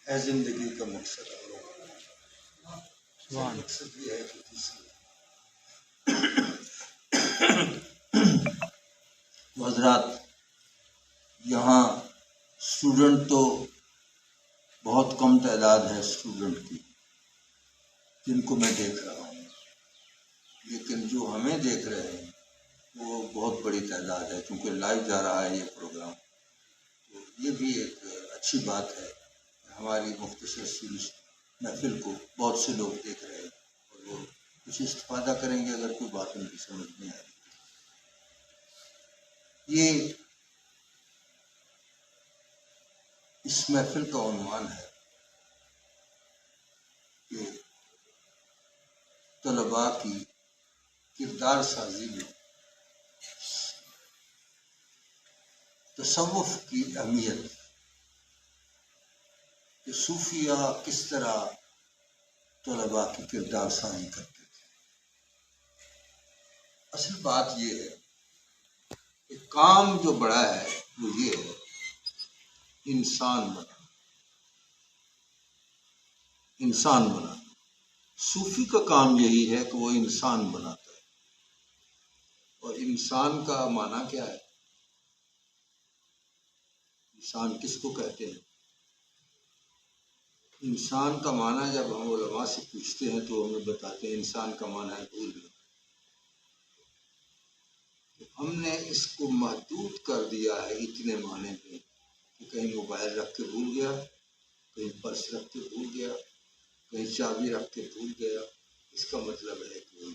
ہے زندگی کا مقصد سبحان مقصد یہ ہے کہ حضرات یہاں اسٹوڈنٹ تو بہت کم تعداد ہے اسٹوڈنٹ کی جن کو میں دیکھ رہا ہوں، لیکن جو ہمیں دیکھ رہے ہیں وہ بہت بڑی تعداد ہے، کیونکہ لائیو جا رہا ہے یہ پروگرام۔ تو یہ بھی ایک اچھی بات ہے کہ ہماری مختصر سی محفل کو بہت سے لوگ دیکھ رہے ہیں اور وہ کچھ استفادہ کریں گے اگر کوئی بات ان کی سمجھ میں آئے۔ یہ اس محفل کا عنوان ہے کہ طلباء کی کردار سازی میں تصوف کی اہمیت، کہ صوفیہ کس طرح طلباء کی کردار سازی کرتے تھے۔ اصل بات یہ ہے کہ کام جو بڑا ہے وہ یہ ہے انسان بنا، انسان بنا۔ صوفی کا کام یہی ہے کہ وہ انسان بناتا ہے۔ اور انسان کا معنی کیا ہے؟ انسان کس کو کہتے ہیں؟ انسان کا معنی جب ہم علماء سے پوچھتے ہیں تو ہمیں بتاتے ہیں انسان کا معنی ہے بھول گیا۔ ہم نے اس کو محدود کر دیا ہے اتنے معنی پہ کہ کہیں موبائل رکھ کے بھول گیا، کہیں پرس رکھ کے بھول گیا، کہیں چابی رکھ کے بھول گیا۔ اس کا مطلب ہے کہ وہ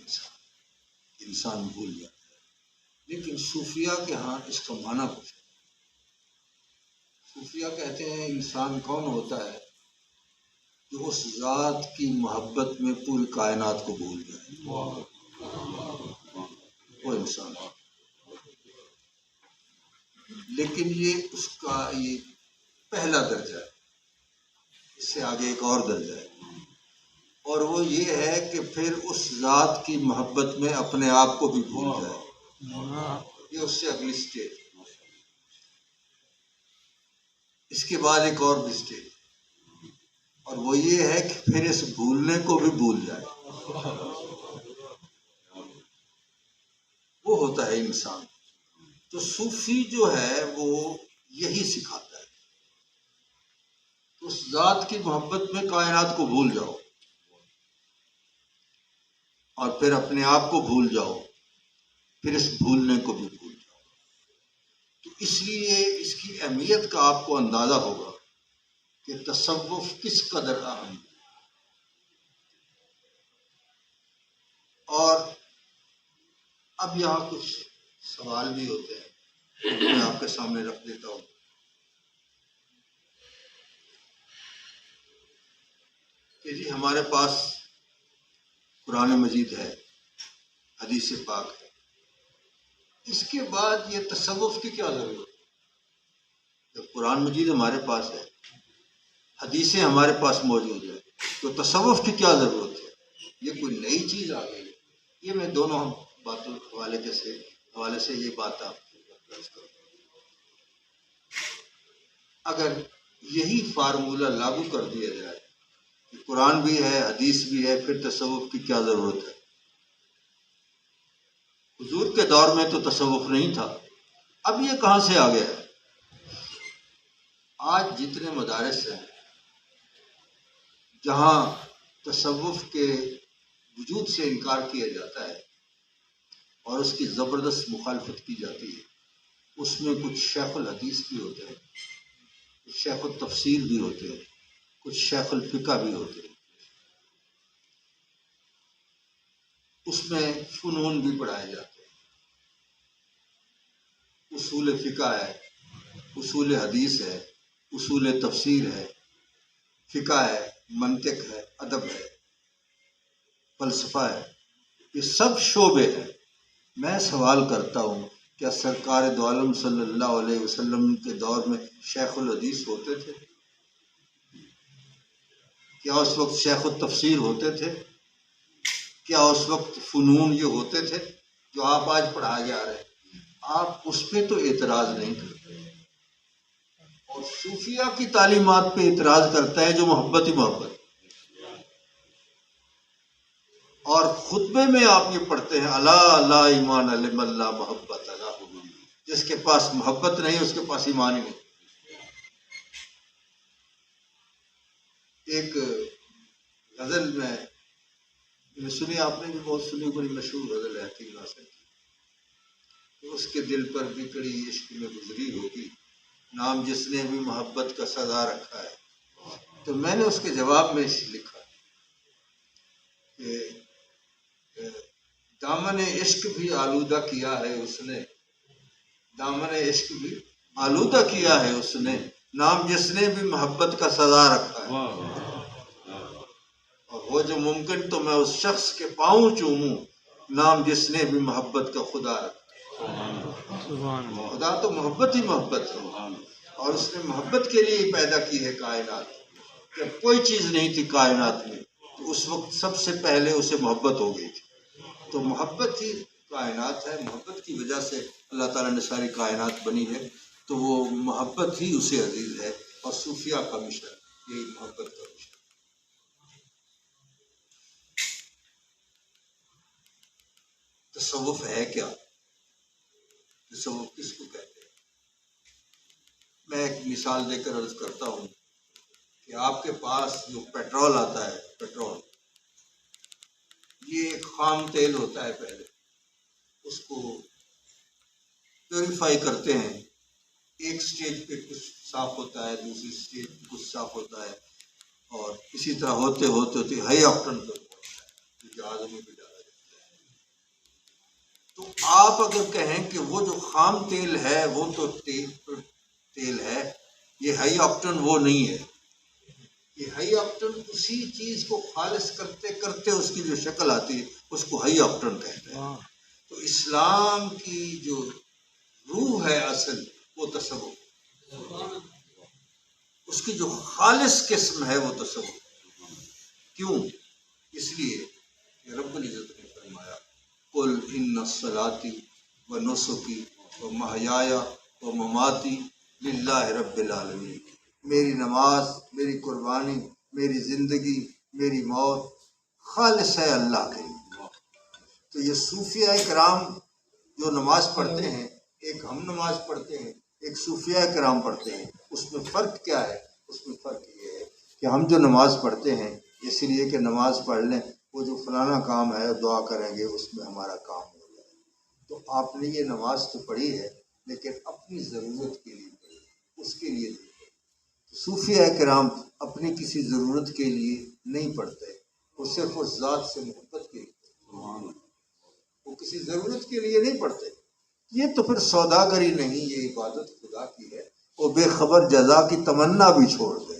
انسان بھول جاتا ہے۔ لیکن صوفیہ کے ہاں اس کا معنی پوچھا۔ صوفیہ کہتے ہیں انسان کون ہوتا ہے جو اس ذات کی محبت میں پوری کائنات کو بھول جائے، وہ انسان ہے۔ لیکن یہ اس کا یہ پہلا درجہ ہے، اس سے آگے ایک اور درجہ ہے، اور وہ یہ ہے کہ پھر اس ذات کی محبت میں اپنے آپ کو بھی بھول جائے۔ یہ اس سے اگلی سٹیج۔ اس کے بعد ایک اور بھی سٹیج، اور وہ یہ ہے کہ پھر اس بھولنے کو بھی بھول جائے۔ وہ ہوتا ہے انسان۔ تو صوفی جو ہے وہ یہی سکھاتا ہے، اس ذات کی محبت میں کائنات کو بھول جاؤ اور پھر اپنے آپ کو بھول جاؤ، پھر اس بھولنے کو بھی بھول جاؤ۔ تو اس لیے اس کی اہمیت کا آپ کو اندازہ ہوگا کہ تصوف کس قدر اہم ہے۔ اور اب یہاں کچھ سوال بھی ہوتے ہیں، میں آپ کے سامنے رکھ دیتا ہوں۔ کہ جی ہمارے پاس قرآن مجید ہے، حدیث پاک ہے، اس کے بعد یہ تصوف کی کیا ضرورت ہے؟ جب قرآن مجید ہمارے پاس ہے، حدیثیں ہمارے پاس موجود ہے، تو تصوف کی کیا ضرورت ہے؟ یہ کوئی نئی چیز آ گئی؟ یہ میں دونوں باتوں حوالے سے یہ بات آپ کروں۔ اگر یہی فارمولہ لاگو کر دیا جائے کہ قرآن بھی ہے، حدیث بھی ہے، پھر تصوف کی کیا ضرورت ہے؟ حضور کے دور میں تو تصوف نہیں تھا، اب یہ کہاں سے آ گیا ہے؟ آج جتنے مدارس ہیں جہاں تصوف کے وجود سے انکار کیا جاتا ہے اور اس کی زبردست مخالفت کی جاتی ہے، اس میں کچھ شیخ الحدیث بھی ہوتے ہیں، کچھ شیخ التفسیر بھی ہوتے ہیں، کچھ شیخ الفقہ بھی ہوتے ہیں۔ اس میں فنون بھی پڑھائے جاتے ہیں، اصول فقہ ہے، اصول حدیث ہے، اصول تفسیر ہے، فقہ ہے، منطق ہے، ادب ہے، فلسفہ ہے، یہ سب شعبے ہیں۔ میں سوال کرتا ہوں، کیا سرکار دو عالم صلی اللہ علیہ وسلم کے دور میں شیخ الحدیث ہوتے تھے؟ کیا اس وقت شیخ التفسیر ہوتے تھے؟ کیا اس وقت فنون یہ ہوتے تھے جو آپ آج پڑھائے جا رہے ہیں؟ آپ اس پہ تو اعتراض نہیں کرتے، اور صوفیہ کی تعلیمات پہ اعتراض کرتا ہے جو محبت ہی محبت. اور خطبے میں آپ یہ پڑھتے ہیں الا لا ایمان لمن لا محبت له، جس کے پاس محبت نہیں اس کے پاس ایمان ہی نہیں. ایک غزل میں سنی، آپ نے بھی بہت سنی، بڑی مشہور غزل ہے حکیم ناصر کی. اس کے دل پر بکڑی عشق میں گزری ہوگی، نام جس نے بھی محبت کا سزا رکھا ہے. تو میں نے اس کے جواب میں لکھا کہ دامن عشق بھی آلودہ کیا ہے اس نے، دامن عشق بھی آلودہ کیا ہے اس نے، نام جس نے بھی محبت کا سزا رکھا ہے. اور وہ جو ممکن تو میں اس شخص کے پاؤں چوموں، نام جس نے بھی محبت کا خدا رکھا. خدا تو محبت ہی محبت ہے، اور اس نے محبت کے لیے پیدا کی ہے کائنات. جب کوئی چیز نہیں تھی کائنات میں تو اس وقت سب سے پہلے اسے محبت ہو گئی تھی. تو محبت ہی کائنات ہے، محبت کی وجہ سے اللہ تعالیٰ نے ساری کائنات بنی ہے. تو وہ محبت ہی اسے عزیز ہے، اور صوفیہ کا مشن یہی محبت کا مشن. تصوف ہے کیا؟ تصوف کس کو کہتے ہیں؟ میں ایک مثال دے کر عرض کرتا ہوں کہ آپ کے پاس جو پیٹرول آتا ہے، پیٹرول یہ ایک خام تیل ہوتا ہے. پہلے اس کو پیوریفائی کرتے ہیں، ایک سٹیج پہ کچھ صاف ہوتا ہے، دوسری سٹیج پہ کچھ صاف ہوتا ہے، اور اسی طرح ہوتے ہوتے ہوتے ہائی آکٹن پر پہنچتا ہے جو جہازوں میں بھی ڈالا جاتا ہے. تو آپ اگر کہیں کہ وہ جو خام تیل ہے وہ تو تیل ہے، یہ ہائی آکٹن وہ نہیں ہے. یہ ہائی آکٹن اسی چیز کو خالص کرتے کرتے اس کی جو شکل آتی ہے اس کو ہائی آکٹن کہتے ہیں. تو اسلام کی جو روح ہے اصل وہ تصوف، اس کی جو خالص قسم ہے وہ تصوف. کیوں؟ اس لیے کہ رب العزت نے فرمایا قل ان صلاتی و نسکی و محیایا و مماتی للہ رب العالمین. میری نماز، میری قربانی، میری زندگی، میری موت خالص ہے اللہ کے لیے. تو یہ صوفیہ کرام جو نماز پڑھتے ہیں، ایک ہم نماز پڑھتے ہیں، ایک صوفیہ کرام پڑھتے ہیں. اس میں فرق کیا ہے؟ اس میں فرق یہ ہے کہ ہم جو نماز پڑھتے ہیں اس لیے کہ نماز پڑھ لیں، وہ جو فلانا کام ہے دعا کریں گے اس میں ہمارا کام ہو جائے. تو آپ نے یہ نماز تو پڑھی ہے لیکن اپنی ضرورت کے لیے پڑھی، اس کے لیے نہیں. صوفیہ کرام اپنی کسی ضرورت کے لیے نہیں پڑھتے، وہ صرف اس ذات سے محبت کے لیے، وہ کسی ضرورت کے لیے نہیں پڑھتے. یہ تو پھر سوداگری نہیں، یہ عبادت خدا کی ہے. وہ بے خبر جزا کی تمنا بھی چھوڑ دے،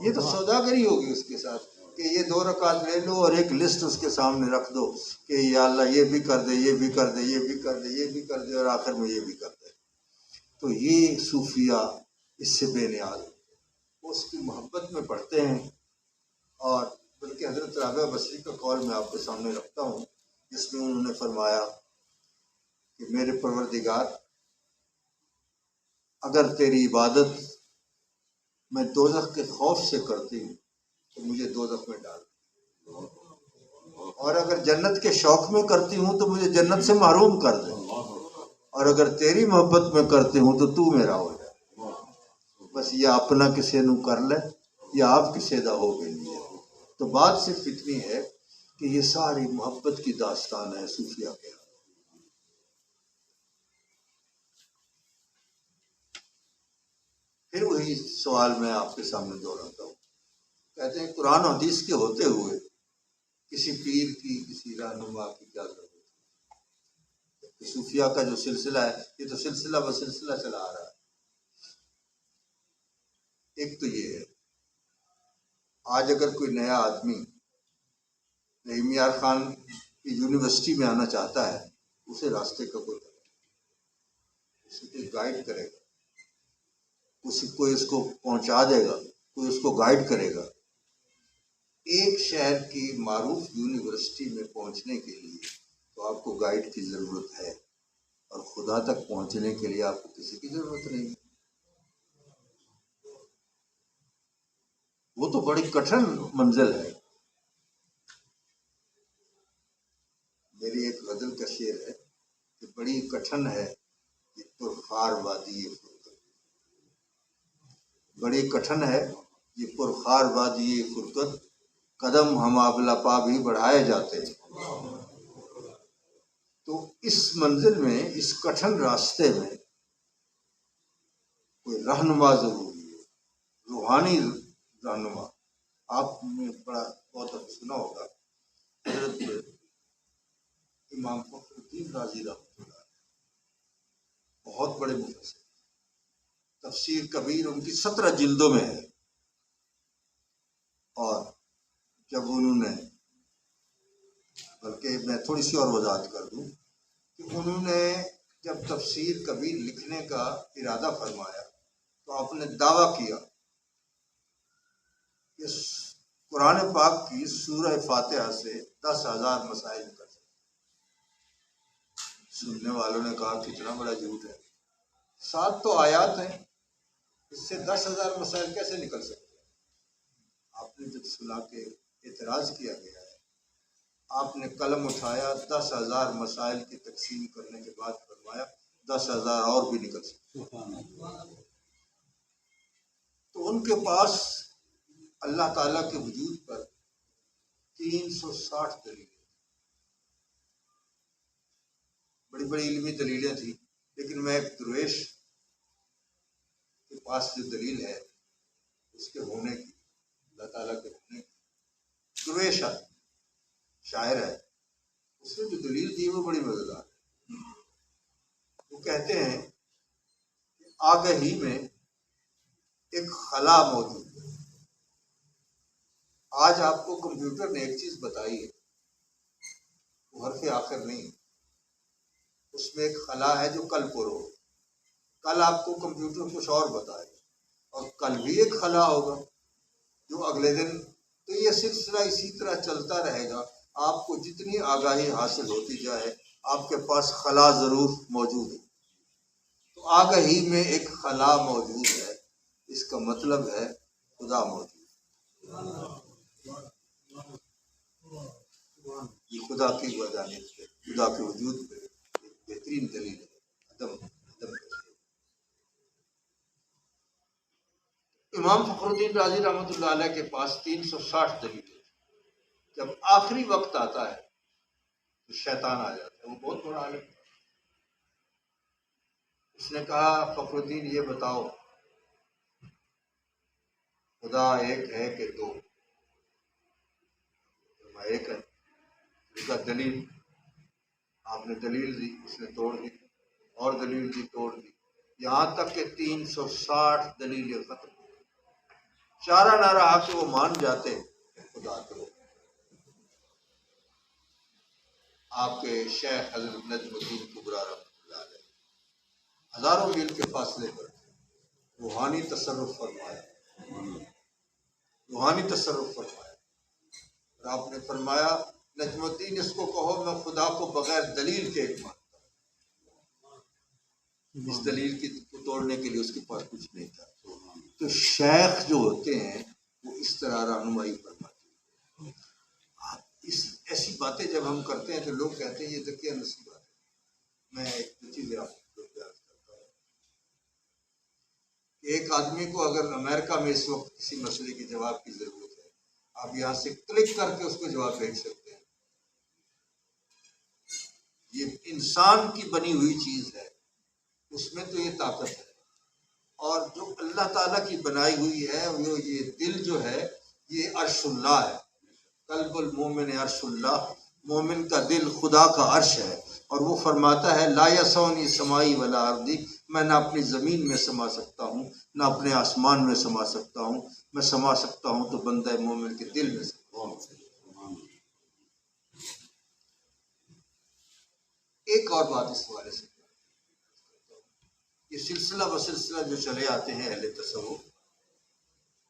یہ تو سوداگری ہوگی اس کے ساتھ کہ یہ 2 رکعت لے لو اور ایک لسٹ اس کے سامنے رکھ دو کہ یا اللہ یہ بھی کر دے، یہ بھی کر دے، یہ بھی کر دے، یہ بھی کر دے، اور آخر میں یہ بھی کر دے. تو یہ صوفیہ اس سے بے نیاز، وہ اس کی محبت میں پڑھتے ہیں. اور بلکہ حضرت رابعہ بصری کا قول میں آپ کے سامنے رکھتا ہوں جس میں انہوں نے فرمایا کہ میرے پروردگار اگر تیری عبادت میں دوزخ کے خوف سے کرتی ہوں تو مجھے دوزخ میں ڈال، اور اگر جنت کے شوق میں کرتی ہوں تو مجھے جنت سے محروم کر دے، اور اگر تیری محبت میں کرتی ہوں تو تو میرا ہو جائے. بس یہ اپنا کسے نو کر لے یا آپ کسے دا ہو گئی. تو بات صرف اتنی ہے کہ یہ ساری محبت کی داستان ہے صوفیہ کے. پھر وہی سوال میں آپ کے سامنے دہراتا ہوں. کہتے ہیں قرآن و حدیث کے ہوتے ہوئے کسی پیر کی، کسی رہنما کی کیا ضرورت ہے؟ صوفیہ کا جو سلسلہ ہے یہ تو سلسلہ بسلسلہ چلا آ رہا ہے. ایک تو یہ ہے، آج اگر کوئی نیا آدمی رحیم یار خان کی یونیورسٹی میں آنا چاہتا ہے، اسے راستے کا کوئی گائیڈ کرے گا، کوئی اس کو پہنچا دے گا، کوئی اس کو گائیڈ کرے گا. ایک شہر کی معروف یونیورسٹی میں پہنچنے کے لیے تو آپ کو گائیڈ کی ضرورت ہے، اور خدا تک پہنچنے کے لیے آپ کو کسی کی ضرورت نہیں. وہ تو بڑی کٹھن منزل ہے. میری ایک غزل کا شعر ہے کہ بڑی کٹھن ہے یہ پرخار وادی فرقت، بڑی کٹھن ہے یہ پرخار وادی فرقت، قدم ہم آبلا پا بھی بڑھائے جاتے ہیں. تو اس منزل میں، اس کٹھن راستے میں کوئی رہنما ضروری ہے، روحانی رہنما. آپ نے بہت اب سنا ہوگا حضرت امام فخر الدین رازی رحمۃ اللہ، بہت بڑے مفسر، تفسیر کبیر ان کی 17 جلدوں میں ہے. اور جب انہوں نے، بلکہ میں تھوڑی سی اور وضاحت کر دوں کہ انہوں نے جب تفسیر کبیر لکھنے کا ارادہ فرمایا تو آپ نے دعویٰ کیا کہ قرآن پاک کی سورہ فاتحہ سے 10,000 مسائل نکل سکتے. سننے والوں نے کہا کتنا بڑا جھوٹ ہے، 7 تو آیات ہیں، اس سے 10,000 مسائل کیسے نکل سکتے ہیں؟ آپ نے جب سنا کے اعتراض کیا گیا ہے، آپ نے قلم اٹھایا، 10,000 مسائل کی تقسیم کرنے کے بعد فرمایا 10,000 اور بھی نکل سکتے. تو ان کے پاس اللہ تعالیٰ کے وجود پر 360 دلیلیں، بڑی بڑی علمی دلیلیں تھیں، لیکن میں ایک درویش کے پاس جو دلیل ہے اس کے ہونے کی، اللہ تعالیٰ کے ہونے کی، درویش ہے، شاعر ہے، اس نے جو دلیل دی وہ بڑی مزیدار ہے. وہ کہتے ہیں کہ آگہی میں ایک خلا موجود ہے. آج آپ کو کمپیوٹر نے ایک چیز بتائی ہے، وہ حرف آخر نہیں، اس میں ایک خلا ہے جو کل پر ہو. کل آپ کو کمپیوٹر کچھ اور بتائے اور کل بھی ایک خلا ہوگا جو اگلے دن. تو یہ سلسلہ اسی طرح چلتا رہے گا. آپ کو جتنی آگاہی حاصل ہوتی جائے آپ کے پاس خلا ضرور موجود ہے. تو آگہی میں ایک خلا موجود ہے، اس کا مطلب ہے خدا موجود. یہ خدا کی وحدانیت پہ، خدا کے وجود پہ ایک بہترین دلیل ہے. امام فخر الدین رازی رحمۃ اللہ علیہ کے پاس 360 دلیلیں. جب آخری وقت آتا ہے تو شیطان آ جاتا ہے. وہ بہت بڑا عالم تھا. اس نے کہا فخر الدین یہ بتاؤ خدا ایک ہے کہ دو؟ ایک ہے. اس کا دلیل، آپ نے دلیل دی، اس نے توڑ دی، اور دلیل دی، توڑ دی، یہاں تک کہ 360 دلیلیں ختم. چارہ نہ رہا کہ وہ مان جاتے خدا کو. آپ کے شیخ حضرت نجم الدین کبریٰ رحمۃ اللہ علیہ ہزاروں میل کے فاصلے پر روحانی تصرف فرمایا، روحانی تصرف فرمایا. اور آپ نے فرمایا نجم الدین اس کو کہو میں خدا کو بغیر دلیل کے ایک مانتا ہوں. اس دلیل کی کو توڑنے کے لیے اس کے پاس کچھ نہیں تھا. تو شیخ جو ہوتے ہیں وہ اس طرح رہنمائی فرماتے ہیں. ایسی باتیں جب ہم کرتے ہیں تو لوگ کہتے ہیں یہ تو کیا نصیب بات ہے. میں ایک چیز آپ کو بیان کرتا ہوں. ایک آدمی کو اگر امریکہ میں اس وقت کسی مسئلے کے جواب کی ضرورت ہے، آپ یہاں سے کلک کر کے اس کو جواب بھیج سکتے ہیں. یہ انسان کی بنی ہوئی چیز ہے، اس میں تو یہ طاقت ہے. اور جو اللہ تعالیٰ کی بنائی ہوئی ہے وہ یہ دل جو ہے یہ عرش اللہ ہے. قلب المومن عرش اللہ، مومن کا دل خدا کا عرش ہے. اور وہ فرماتا ہے لا یسعنی سمائی ولا ارضی، میں نہ اپنی زمین میں سما سکتا ہوں نہ اپنے آسمان میں سما سکتا ہوں، میں سما سکتا ہوں تو بندہ مومن کے دل میں سکتا ہوں. ایک اور بات اس حوالے سے، یہ سلسلہ بسلسلہ جو چلے آتے ہیں اہل تصوف،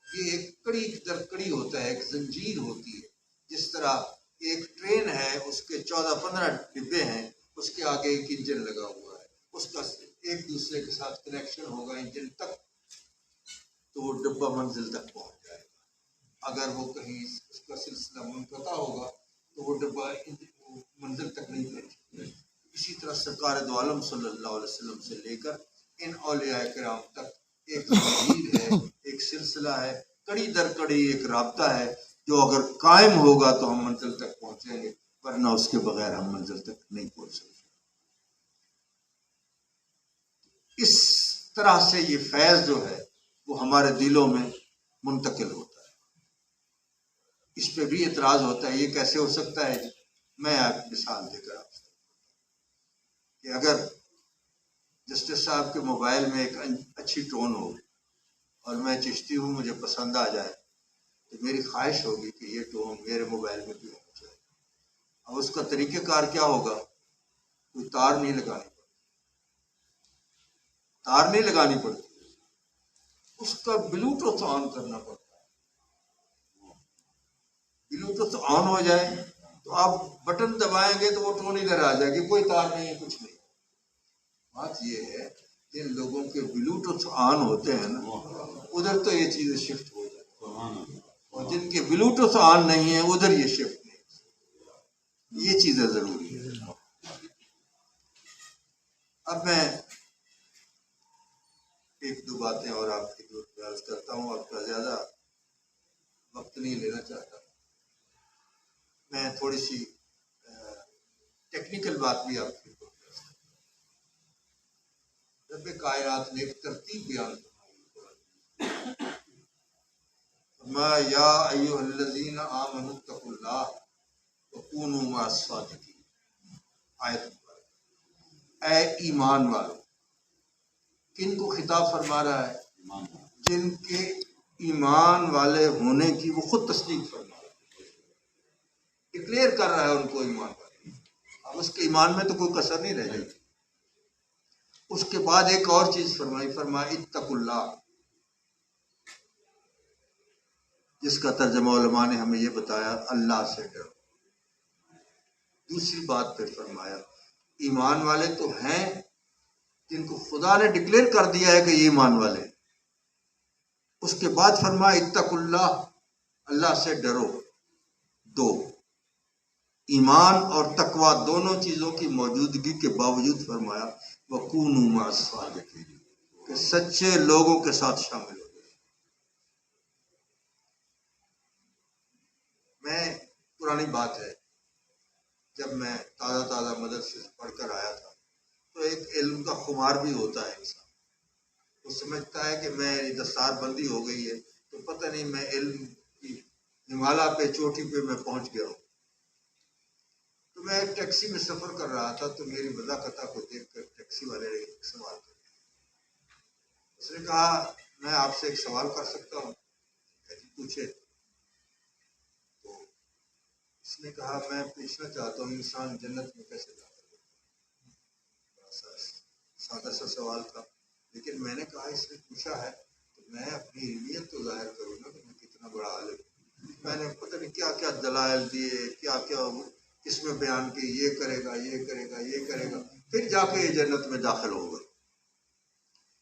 یہ ایک کڑی در کڑی ہوتا ہے، ایک زنجیر ہوتی ہے. جس طرح ایک ٹرین ہے، اس کے 14-15 ڈبے ہیں، اس کے آگے ایک انجن لگا ہوا ہے، اس کا ایک دوسرے کے ساتھ کنیکشن ہوگا انجن تک تو وہ ڈبہ منزل تک پہنچ جائے گا. اگر وہ کہیں اس کا سلسلہ منقطع ہوگا تو وہ ڈبہ منزل تک نہیں پہنچے. اسی طرح سرکار دو عالم صلی اللہ علیہ وسلم سے لے کر ان اولیاء کرام تک ایک زنجیر ہے، ایک سلسلہ ہے، کڑی در کڑی ایک رابطہ ہے جو اگر قائم ہوگا تو ہم منزل تک پہنچیں گے، ورنہ اس کے بغیر ہم منزل تک نہیں پہنچ سکتے. اس طرح سے یہ فیض جو ہے وہ ہمارے دلوں میں منتقل ہوتا ہے. اس پہ بھی اعتراض ہوتا ہے، یہ کیسے ہو سکتا ہے؟ میں آپ مثال دے کر آپ سے کہ اگر جسٹس صاحب کے موبائل میں ایک اچھی ٹون ہو اور میں چشتی ہوں، مجھے پسند آ جائے، تو میری خواہش ہوگی کہ یہ ٹون میرے موبائل میں بھی ہونا چاہیے. اب اس کا طریقہ کار کیا ہوگا؟ کوئی تار نہیں لگانی پڑتی، اس کا بلوٹوتھ آن کرنا پڑتا ہے. بلوٹوتھ آن ہو جائے تو آپ بٹن دبائیں گے تو وہ ٹون ادھر آ جائے گی، کوئی تار نہیں ہے، کچھ نہیں. بات یہ ہے جن لوگوں کے بلوٹوتھ آن ہوتے ہیں نا، ادھر تو یہ چیزیں شفٹ ہو جاتی ہیں، اور جن کے بلوٹوتھ آن نہیں ہے ادھر یہ شفٹ نہیں. یہ چیزیں ضروری ہے. اب میں ایک دو باتیں اور آپ کی عرض کرتا ہوں، آپ کا زیادہ وقت نہیں لینا چاہتا. میں تھوڑی سی ٹیکنیکل بات بھی آپ کی رب کائنات نے ایک ترتیب بیان فرمائی. فرمایا یا ایھا الذین آمنوا اتقوا اللہ وکونوا مع الصادقین. آیت اے ایمان والو، کن کو خطاب فرما رہا ہے؟ جن کے ایمان والے ہونے کی وہ خود تصدیق فرما رہا ہے، ڈکلیئر کر رہا ہے ان کو ایمان والے. اب اس کے ایمان میں تو کوئی کسر نہیں رہ جائے گی. اس کے بعد ایک اور چیز فرمائی اتقوا اللہ، جس کا ترجمہ علماء نے ہمیں یہ بتایا اللہ سے ڈرو. دوسری بات پھر فرمایا ایمان والے تو ہیں جن کو خدا نے ڈکلیئر کر دیا ہے کہ یہ ایمان والے. اس کے بعد فرمایا اتقوا اللہ، اللہ سے ڈرو. دو، ایمان اور تقوی دونوں چیزوں کی موجودگی کے باوجود فرمایا وَكُونُوا مَعَ الصَّادِقِينَ، کہ سچے لوگوں کے ساتھ شامل ہو گئے. میں پرانی بات ہے، جب میں تازہ مدرسے سے پڑھ کر آیا تھا تو ایک علم کا خمار بھی ہوتا ہے انسان. وہ سمجھتا ہے کہ میں دستار بندی ہو گئی ہے تو پتہ نہیں میں علم کی ہمالیہ پہ چوٹی پہ میں پہنچ گیا ہوں. تو میں ایک ٹیکسی میں سفر کر رہا تھا تو میری وضاقتہ کو دیکھ کر ٹیکسی والے نے ایک سوال کر دیا. اس نے کہا میں آپ سے ایک سوال کر سکتا ہوں؟ پوچھے. تو اس نے کہا میں پوچھنا چاہتا ہوں انسان جنت میں کیسے داخل ہوتا ہے. بڑا سادہ سا سوال تھا، لیکن میں نے کہا اس نے پوچھا ہے تو میں اپنی علمیت تو ظاہر کروں گا کہ میں کتنا بڑا عالم. میں نے پتہ نہیں کیا کیا دلائل دیے، کیا کیا اس میں بیان کی، یہ کرے گا یہ کرے گا یہ کرے گا، پھر جا کے یہ جنت میں داخل ہو گئے.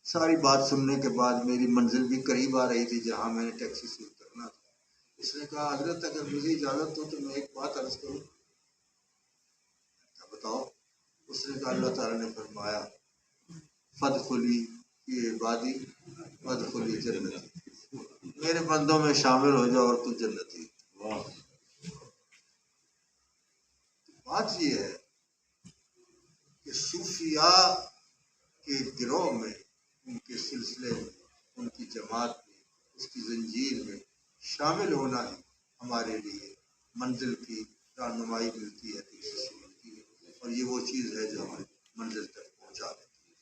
ساری بات سننے کے بعد میری منزل بھی قریب آ رہی تھی جہاں میں نے ٹیکسی سے اترنا تھا. اس نے کہا حضرت اگر مجھے اجازت ہو تو میں ایک بات عرض کروں. کیا بتاؤ؟ اس نے کہا اللہ تعالیٰ نے فرمایا فادخلی فی عبادی وادخلی جنتی، میرے بندوں میں شامل ہو جاؤ اور تو جنتی. بات یہ ہے کہ صوفیاء کے گروہ میں، ان کے سلسلے میں، ان کی جماعت میں، اس کی زنجیر میں شامل ہونا ہی ہمارے لیے منزل کی رہنمائی ملتی ہے، کوشش ملتی ہے، اور یہ وہ چیز ہے جو ہمیں منزل تک پہنچا دیتی ہے.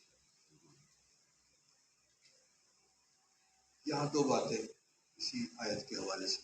یہاں دو باتیں اسی آیت کے حوالے سے